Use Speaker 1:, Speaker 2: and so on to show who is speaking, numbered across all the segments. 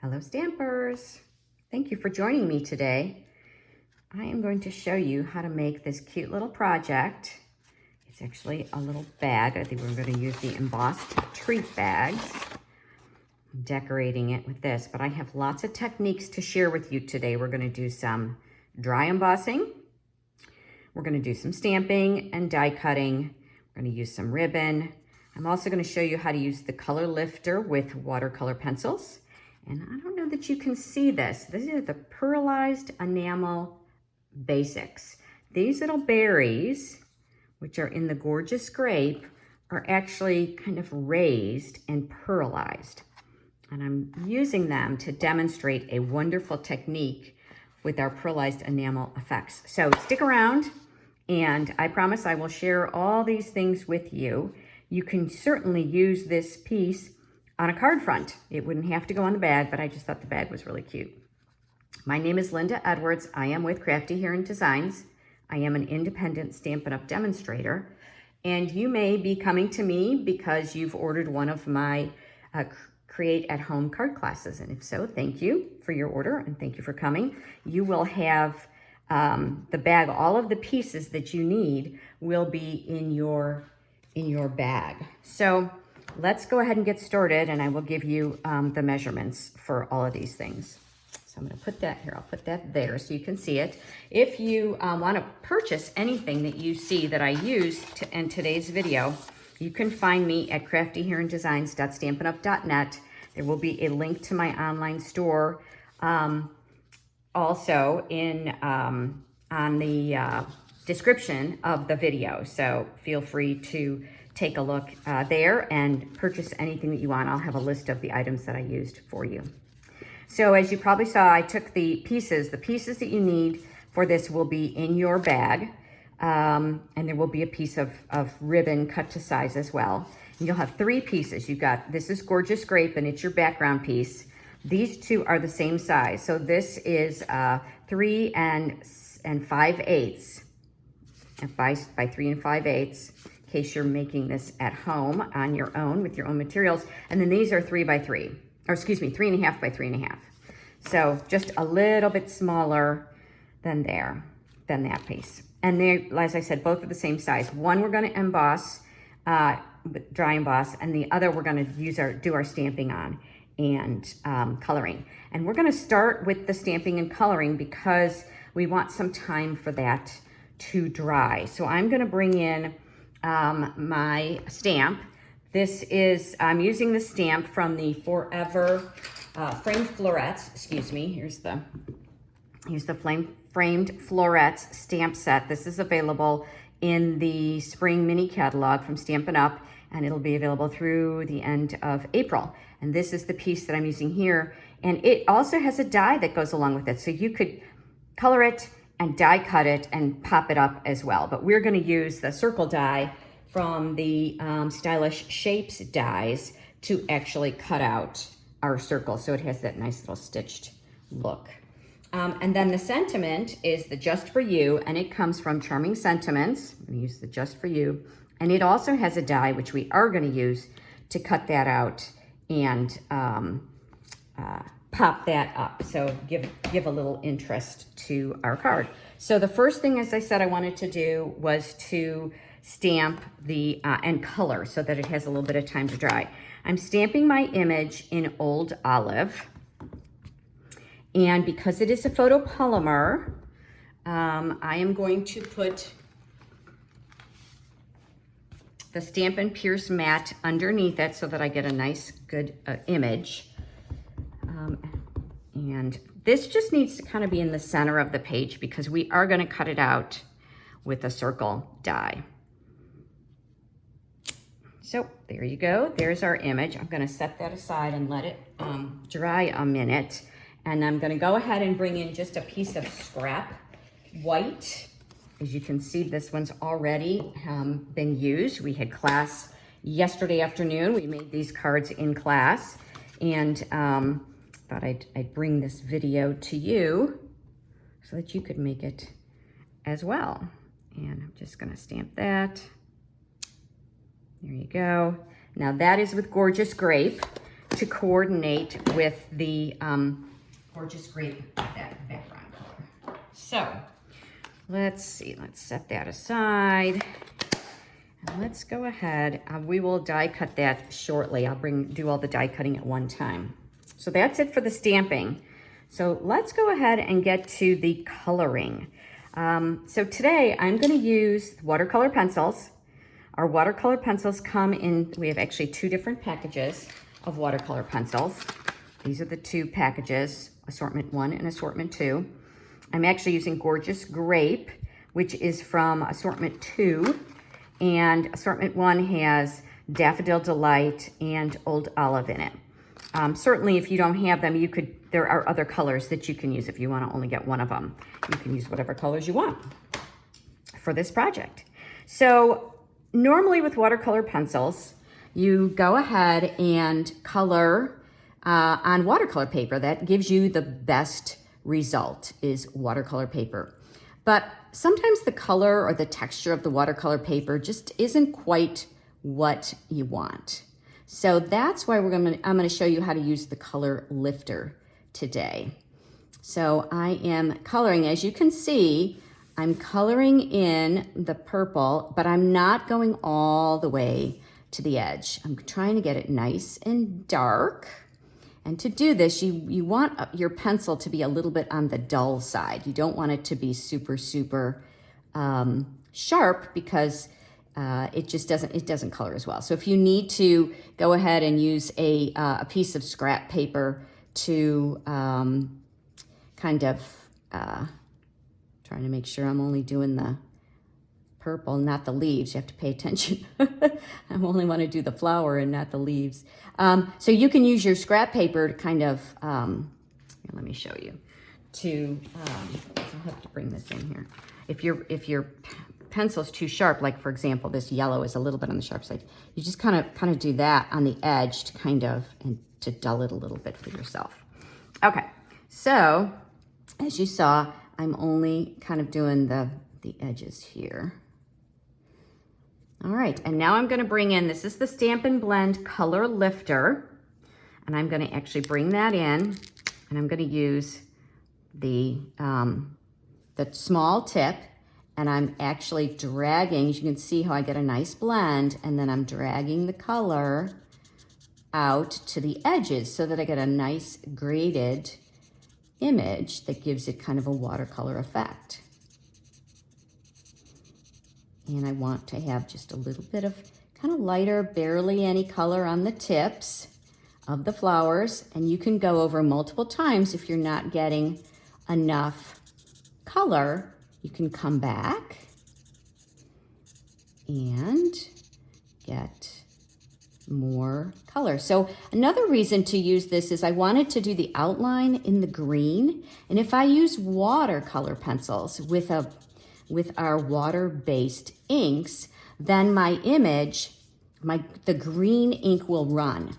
Speaker 1: Hello Stampers! Thank you for joining me today. I am going to show you how to make this cute little project. It's actually a little bag. I think we're going to use the embossed treat bags. I'm decorating it with this, but I have lots of techniques to share with you today. We're going to do some dry embossing. We're going to do some stamping and die cutting. We're going to use some ribbon. I'm also going to show you how to use the color lifter with watercolor pencils. And I don't know that you can see this. These are the Pearlized Enamel Basics. These little berries, which are in the gorgeous grape, are actually kind of raised and pearlized. And I'm using them to demonstrate a wonderful technique with our Pearlized Enamel Effects. So stick around, and I promise I will share all these things with you. You can certainly use this piece on a card front. It wouldn't have to go on the bag, but I just thought the bag was really cute. My name is Linda Edwards. I am with Crafty Here in Designs. I am an independent Stampin' Up! Demonstrator, and you may be coming to me because you've ordered one of my Create at Home card classes, and if so, thank you for your order and thank you for coming. You will have the bag. All of the pieces that you need will be in your bag. So let's go ahead and get started, and I will give you the measurements for all of these things. So I'm going to put that here. I'll put that there so you can see it. If you want to purchase anything that you see that I used in today's video, you can find me at craftyhereindesigns.stampinup.net. There will be a link to my online store also on the description of the video. So feel free to take a look there and purchase anything that you want. I'll have a list of the items that I used for you. So as you probably saw, I took the pieces that you need for this will be in your bag. And there will be a piece of ribbon cut to size as well. And you'll have three pieces. This is Gorgeous Grape, and it's your background piece. These two are the same size. So this is 3 and 5/8 by 3 and 5/8, in case you're making this at home on your own with your own materials. And then these are 3 by 3, or excuse me, 3.5 by 3.5. So just a little bit smaller than that piece. And they, as I said, both are the same size. One we're going to emboss, dry emboss, and the other we're going to do our stamping on and coloring. And we're going to start with the stamping and coloring because we want some time for that to dry. So I'm going to bring in my stamp. I'm using the stamp from the Forever Framed Florets. Excuse me. Here's the Framed Florets stamp set. This is available in the spring mini catalog from Stampin' Up, and it'll be available through the end of April. And this is the piece that I'm using here. And it also has a die that goes along with it. So you could color it and die cut it and pop it up as well. But we're going to use the circle die from the Stylish Shapes dies to actually cut out our circle. So it has that nice little stitched look. And then the sentiment is the Just For You, and it comes from Charming Sentiments. I'm going to use the Just For You. And it also has a die, which we are going to use to cut that out and pop that up. So give a little interest to our card. So the first thing, as I said, I wanted to do was to stamp and color so that it has a little bit of time to dry. I'm stamping my image in Old Olive. And because it is a photopolymer, I am going to put the Stampin' Pierce Matte underneath it so that I get a nice, good image. And this just needs to kind of be in the center of the page because we are going to cut it out with a circle die. So there you go. There's our image. I'm going to set that aside and let it dry a minute. And I'm going to go ahead and bring in just a piece of scrap white. As you can see, this one's already been used. We had class yesterday afternoon. We made these cards in class, and thought I'd bring this video to you so that you could make it as well. And I'm just going to stamp that. There you go. Now that is with Gorgeous Grape. to coordinate with the gorgeous grape, that background color. So let's see, let's set that aside. And let's go ahead. We will die cut that shortly. I'll do all the die cutting at one time. So that's it for the stamping. So let's go ahead and get to the coloring. So today I'm going to use watercolor pencils. Our watercolor pencils come in, we have actually 2 different packages of watercolor pencils. These are the 2 packages, Assortment 1 and Assortment 2. I'm actually using Gorgeous Grape, which is from Assortment 2. And Assortment 1 has Daffodil Delight and Old Olive in it. Certainly if you don't have them, there are other colors that you can use if you want to only get one of them. You can use whatever colors you want for this project. So normally with watercolor pencils, you go ahead and color on watercolor paper. That gives you the best result, is watercolor paper. But sometimes the color or the texture of the watercolor paper just isn't quite what you want. So that's why I'm going to show you how to use the color lifter today. So I am coloring, as you can see, I'm coloring in the purple, but I'm not going all the way to the edge. I'm trying to get it nice and dark. And to do this, you want your pencil to be a little bit on the dull side. You don't want it to be super, super sharp, because it just doesn't color as well. So if you need to go ahead and use a piece of scrap paper to kind of trying to make sure I'm only doing the purple, not the leaves. You have to pay attention. I only want to do the flower and not the leaves. So you can use your scrap paper to kind of, here, let me show you. I'll have to bring this in here. If your pencil's too sharp, like for example, this yellow is a little bit on the sharp side, you just kind of do that on the edge to and to dull it a little bit for yourself. Okay, so as you saw, I'm only kind of doing the edges here. All right, and now I'm going to bring in, this is the Stampin Blend Color Lifter, and I'm going to actually bring that in, and I'm going to use the small tip, and I'm actually dragging, as you can see how I get a nice blend, and then I'm dragging the color out to the edges so that I get a nice graded image that gives it kind of a watercolor effect. And I want to have just a little bit of kind of lighter, barely any color on the tips of the flowers. And you can go over multiple times if you're not getting enough color. You can come back and get more color. So another reason to use this is I wanted to do the outline in the green. And if I use watercolor pencils with our water-based inks, then my image, the green ink will run.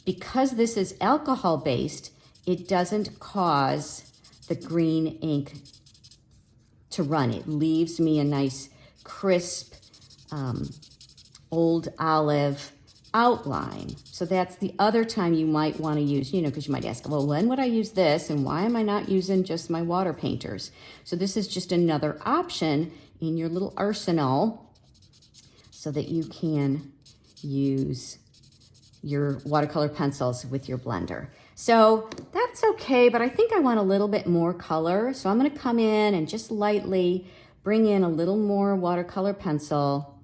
Speaker 1: Because this is alcohol-based, it doesn't cause the green ink to run. It leaves me a nice, crisp, old olive outline. So that's the other time you might want to use, because you might ask, well, when would I use this? And why am I not using just my water painters? So this is just another option in your little arsenal so that you can use your watercolor pencils with your blender. So that's okay, but I think I want a little bit more color. So I'm going to come in and just lightly bring in a little more watercolor pencil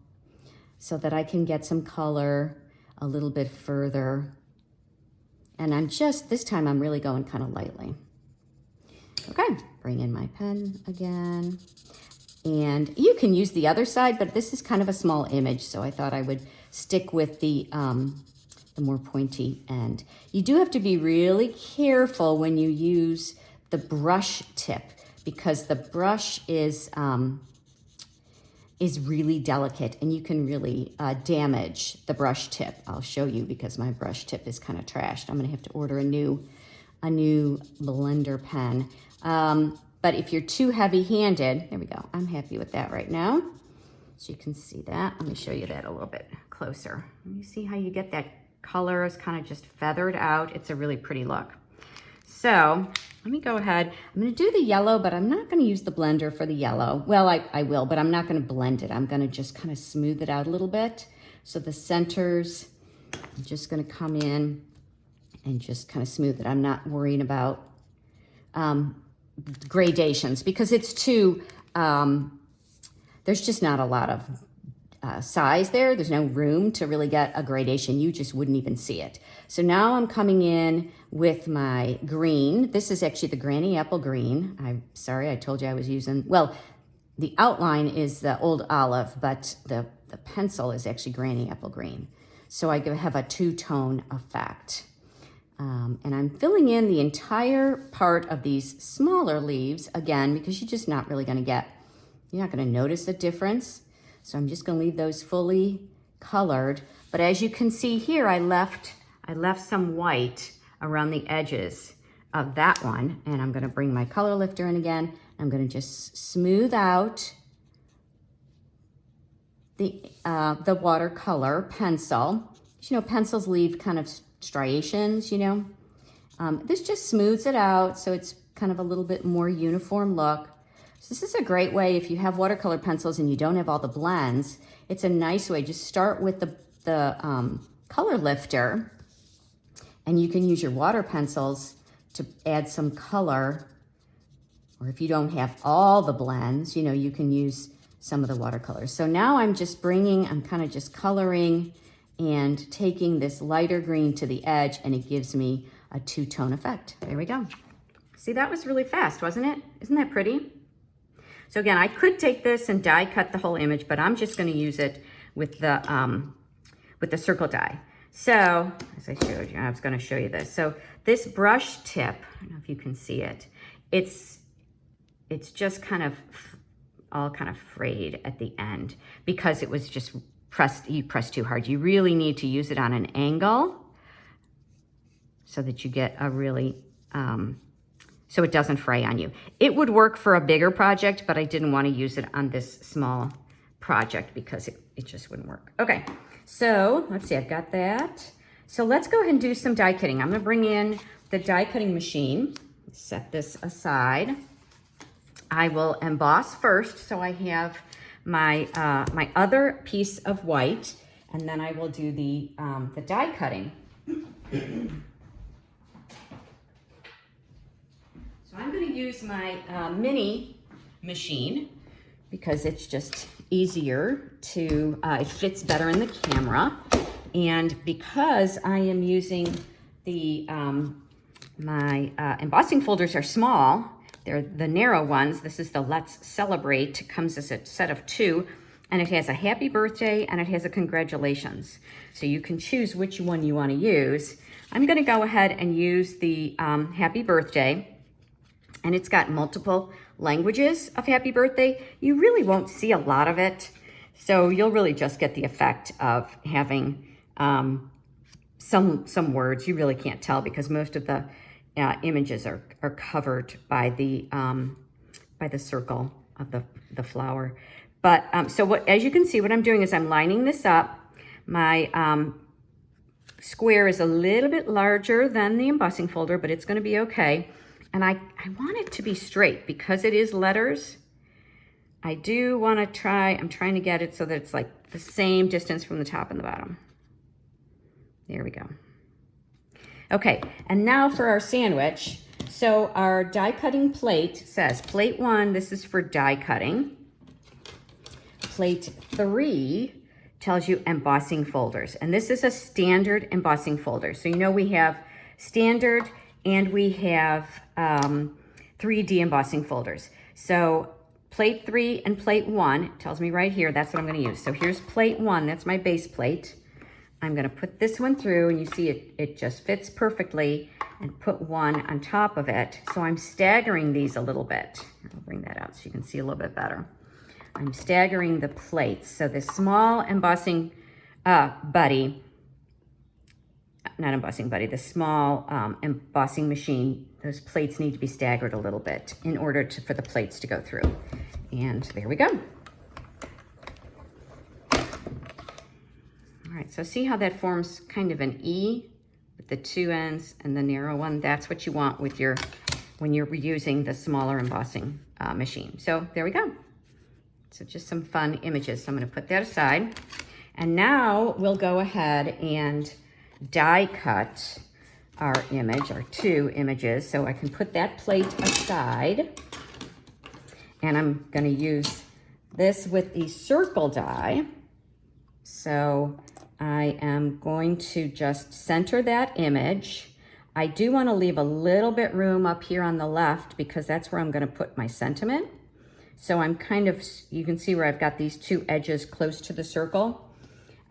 Speaker 1: so that I can get some color a little bit further. And this time I'm really going kind of lightly. Okay, bring in my pen again. And you can use the other side, but this is kind of a small image, so I thought I would stick with the more pointy end. You do have to be really careful when you use the brush tip, because the brush is really delicate and you can really damage the brush tip. I'll show you because my brush tip is kind of trashed. I'm gonna have to order a new blender pen. But if you're too heavy-handed, there we go. I'm happy with that right now. So you can see that. Let me show you that a little bit closer. You see how you get that color is kind of just feathered out. It's a really pretty look. So let me go ahead. I'm going to do the yellow, but I'm not going to use the blender for the yellow. Well, I will, but I'm not going to blend it. I'm going to just kind of smooth it out a little bit. So the centers, I'm just going to come in and just kind of smooth it. I'm not worrying about gradations because it's too, there's just not a lot of size there. There's no room to really get a gradation. You just wouldn't even see it. So now I'm coming in with my green. This is actually the Granny Apple Green. I'm sorry, I told you I was using, well, the outline is the Old Olive, but the pencil is actually Granny Apple Green. So I have a two-tone effect. And I'm filling in the entire part of these smaller leaves, again, because you're just not really gonna you're not gonna notice a difference. So I'm just gonna leave those fully colored. But as you can see here, I left some white around the edges of that one. And I'm gonna bring my color lifter in again. I'm gonna just smooth out the watercolor pencil. You know, pencils leave kind of striations, you know. This just smooths it out so it's kind of a little bit more uniform look. So this is a great way if you have watercolor pencils and you don't have all the blends. It's a nice way. Just start with the color lifter, and you can use your water pencils to add some color. Or if you don't have all the blends, you know, you can use some of the watercolors. So now I'm kind of just coloring and taking this lighter green to the edge, and it gives me a two-tone effect. There we go. See, that was really fast, wasn't it? Isn't that pretty? So again, I could take this and die cut the whole image, but I'm just gonna use it with the circle die. So, as I showed you, I was gonna show you this. So this brush tip, I don't know if you can see it, it's just kind of all kind of frayed at the end because it was just you pressed too hard. You really need to use it on an angle so that you get a really, so it doesn't fray on you. It would work for a bigger project, but I didn't want to use it on this small project because it just wouldn't work. Okay, so let's see, I've got that. So let's go ahead and do some die cutting. I'm gonna bring in the die cutting machine, set this aside. I will emboss first, so I have my my other piece of white, and then I will do the die cutting. So I'm going to use my mini machine because it's just easier to, it fits better in the camera, and because I am using the my embossing folders are small. They're the narrow ones. This is the Let's Celebrate. It comes as a set of 2, and it has a happy birthday and it has a congratulations. So you can choose which one you want to use. I'm going to go ahead and use the happy birthday, and it's got multiple languages of happy birthday. You really won't see a lot of it, so you'll really just get the effect of having some words. You really can't tell because most of the images are covered by the circle of the flower. But so as you can see, what I'm doing is I'm lining this up. My square is a little bit larger than the embossing folder, but it's going to be okay. And I want it to be straight because it is letters. I do want to I'm trying to get it so that it's like the same distance from the top and the bottom. There we go. Okay, and now for our sandwich. So our die cutting plate says plate 1, this is for die cutting. Plate 3 tells you embossing folders, and this is a standard embossing folder. So you know we have standard and we have 3D embossing folders. So plate 3 and plate 1 tells me right here, that's what I'm going to use. So here's plate 1, that's my base plate. I'm going to put this one through, and you see it just fits perfectly, and put one on top of it. So I'm staggering these a little bit. I'll bring that out so you can see a little bit better. I'm staggering the plates. So this small embossing buddy, not embossing buddy, the small embossing machine, those plates need to be staggered a little bit in order for the plates to go through. And there we go. All right, so see how that forms kind of an E with the two ends and the narrow one? That's what you want with your, when you're using the smaller embossing machine. So there we go. So just some fun images. So I'm gonna put that aside. And now we'll go ahead and die cut our image, our two images. So I can put that plate aside. And I'm gonna use this with the circle die. So I am going to just center that image. I do want to leave a little bit room up here on the left because that's where I'm going to put my sentiment. So I'm kind of, you can see where I've got these two edges close to the circle.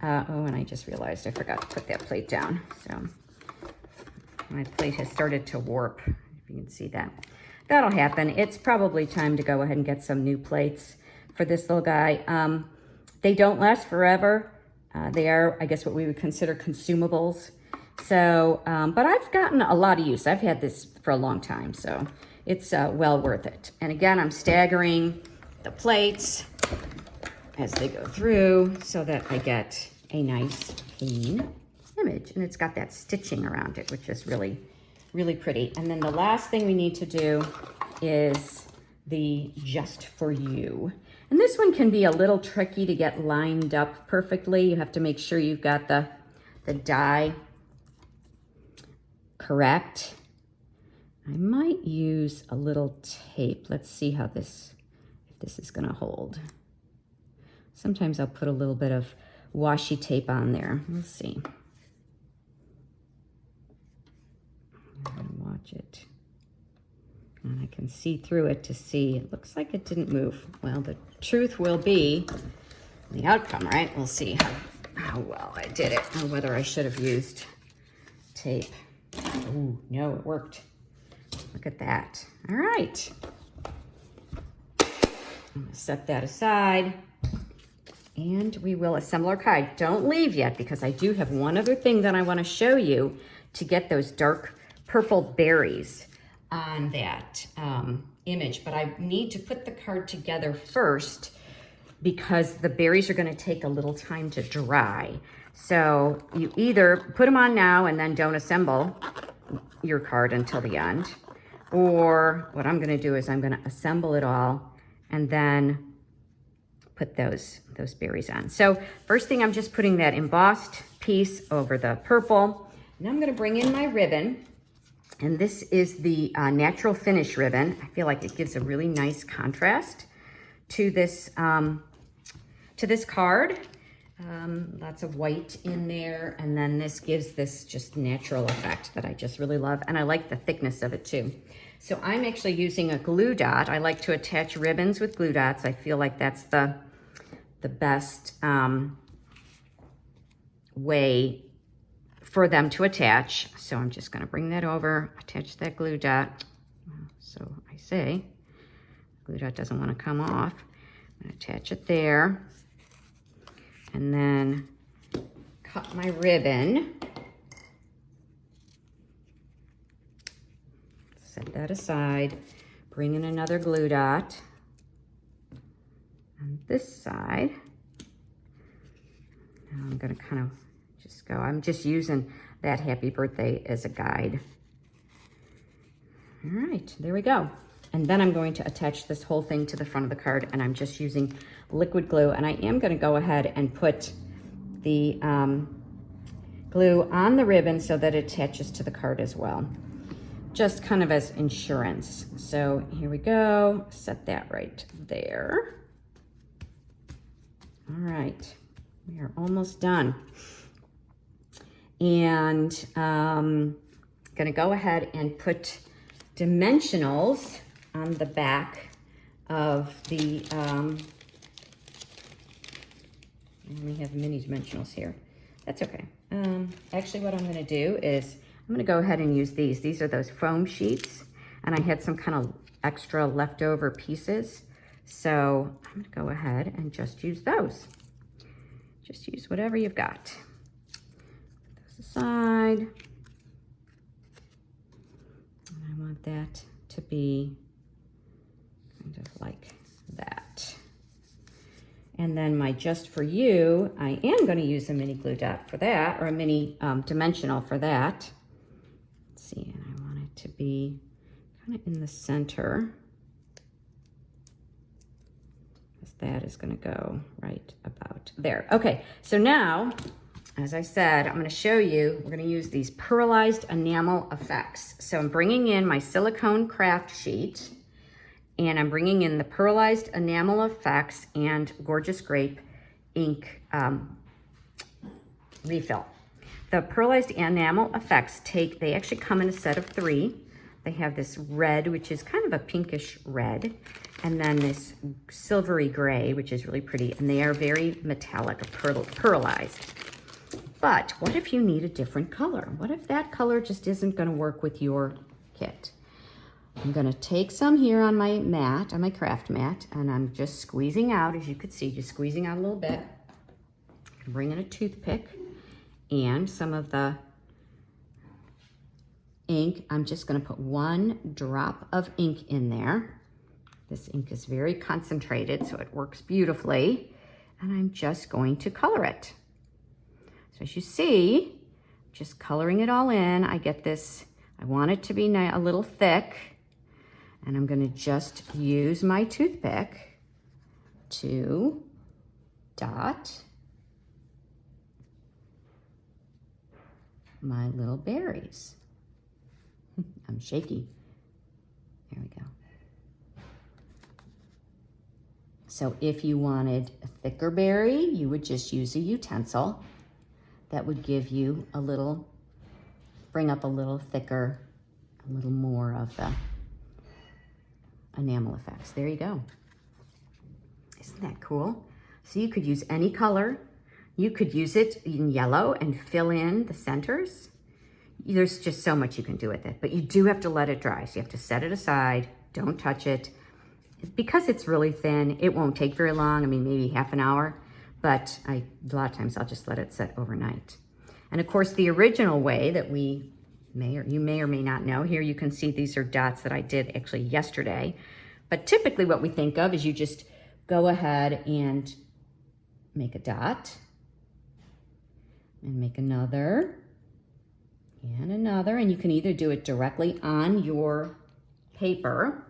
Speaker 1: Oh, and I just realized I forgot to put that plate down. So my plate has started to warp, if you can see that. That'll happen. It's probably time to go ahead and get some new plates for this little guy. They don't last forever. They are, I guess, what we would consider consumables. So, but I've gotten a lot of use. I've had this for a long time, so it's well worth it. And again, I'm staggering the plates as they go through so that I get a nice clean image. And it's got that stitching around it, which is really, really pretty. And then the last thing we need to do is the Just For You. And this one can be a little tricky to get lined up perfectly. You have to make sure you've got the die correct. I might use a little tape. Let's see how if this is gonna hold. Sometimes I'll put a little bit of washi tape on there. We'll see. I'm gonna watch it. And I can see through it to see, it looks like it didn't move. Well, the truth will be the outcome, right? We'll see how well I did it, or whether I should have used tape. Oh, no, it worked. Look at that. All right. I'm gonna set that aside and we will assemble our card. Don't leave yet because I do have one other thing that I wanna show you to get those dark purple berries on that image, but I need to put the card together first because the berries are gonna take a little time to dry. So you either put them on now and then don't assemble your card until the end, or what I'm gonna do is I'm gonna assemble it all and then put those berries on. So first thing, I'm just putting that embossed piece over the purple. Now I'm gonna bring in my ribbon. And this is the natural finish ribbon. I feel like it gives a really nice contrast to this card. Lots of white in there. And then this gives this just natural effect that I just really love. And I like the thickness of it too. So I'm actually using a glue dot. I like to attach ribbons with glue dots. I feel like that's the best way for them to attach. So I'm just gonna bring that over, attach that glue dot. So I say, glue dot doesn't wanna come off. I'm gonna attach it there. And then cut my ribbon. Set that aside. Bring in another glue dot on this side. Now I'm gonna kind of just go. I'm just using that happy birthday as a guide. All right, there we go. And then I'm going to attach this whole thing to the front of the card, and I'm just using liquid glue. And I am gonna go ahead and put the glue on the ribbon so that it attaches to the card as well. Just kind of as insurance. So here we go, set that right there. All right, we are almost done. And gonna go ahead and put dimensionals on the back of the, we have mini dimensionals here. That's okay. Actually, what I'm gonna do is I'm gonna go ahead and use these. These are those foam sheets, and I had some kind of extra leftover pieces. So I'm gonna go ahead and just use those. Just use whatever you've got. Put those aside. And I want that to be kind of like that. And then my Just For You, I am going to use a mini glue dot for that, or a mini dimensional for that. Let's see, and I want it to be kind of in the center. Because that is going to go right about there. Okay, so now, as I said, I'm going to show you, we're going to use these Pearlized Enamel Effects. So I'm bringing in my silicone craft sheet, and I'm bringing in the Pearlized Enamel Effects and Gorgeous Grape ink refill. The Pearlized Enamel Effects they actually come in a set of 3. They have this red, which is kind of a pinkish red, and then this silvery gray, which is really pretty, and they are very metallic, pearlized. But what if you need a different color? What if that color just isn't going to work with your kit? I'm going to take some here on my mat, on my craft mat, and I'm just squeezing out, as you could see, just squeezing out a little bit. I'm bringing a toothpick and some of the ink. I'm just going to put 1 drop of ink in there. This ink is very concentrated, so it works beautifully. And I'm just going to color it. So as you see, just coloring it all in, I get this, I want it to be a little thick. And I'm going to just use my toothpick to dot my little berries. I'm shaky. There we go. So if you wanted a thicker berry, you would just use a utensil. That would give you a little, bring up a little thicker, a little more of the enamel effects. There you go. Isn't that cool? So you could use any color. You could use it in yellow and fill in the centers. There's just so much you can do with it, but you do have to let it dry. So you have to set it aside. Don't touch it. Because it's really thin, it won't take very long. I mean, maybe half an hour, but a lot of times I'll just let it set overnight. And of course, the original way that you may or may not know, here you can see these are dots that I did actually yesterday. But typically what we think of is you just go ahead and make a dot and make another and another. And you can either do it directly on your paper,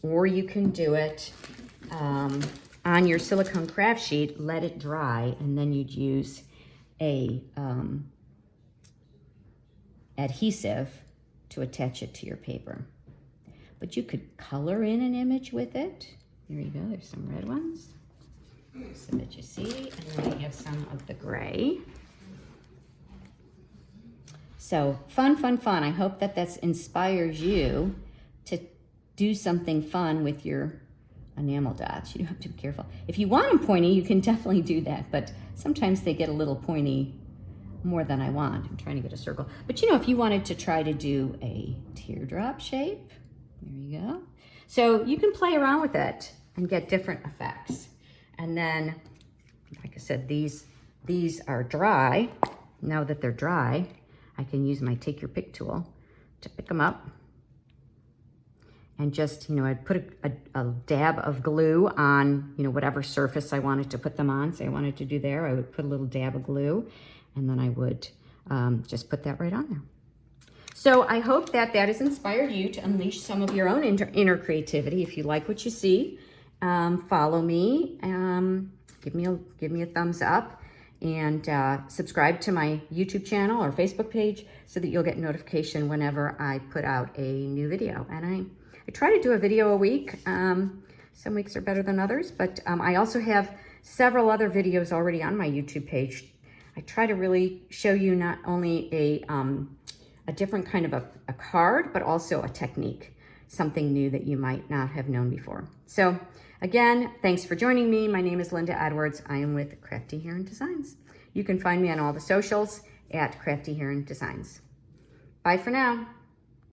Speaker 1: or you can do it on your silicone craft sheet, let it dry, and then you'd use a adhesive to attach it to your paper. But you could color in an image with it. There you go, there's some red ones, so that you see, and then we have some of the gray. So fun, fun, fun. I hope that that inspires you to do something fun with your enamel dots. You don't have to be careful. If you want them pointy, you can definitely do that, but sometimes they get a little pointy more than I want. I'm trying to get a circle. But you know, if you wanted to try to do a teardrop shape, there you go. So you can play around with it and get different effects. And then, like I said, these are dry. Now that they're dry, I can use my take your pick tool to pick them up. And just, you know, I'd put a dab of glue on, you know, whatever surface I wanted to put them on. Say I wanted to do there, I would put a little dab of glue, and then I would just put that right on there. So I hope that that has inspired you to unleash some of your own inner creativity. If you like what you see, follow me, give me a thumbs up, and subscribe to my YouTube channel or Facebook page so that you'll get notification whenever I put out a new video. And I try to do a video a week. Some weeks are better than others, but I also have several other videos already on my YouTube page. I try to really show you not only a different kind of a card, but also a technique, something new that you might not have known before. So again, thanks for joining me. My name is Linda Edwards. I am with Crafty Heron Designs. You can find me on all the socials at Crafty Heron Designs. Bye for now.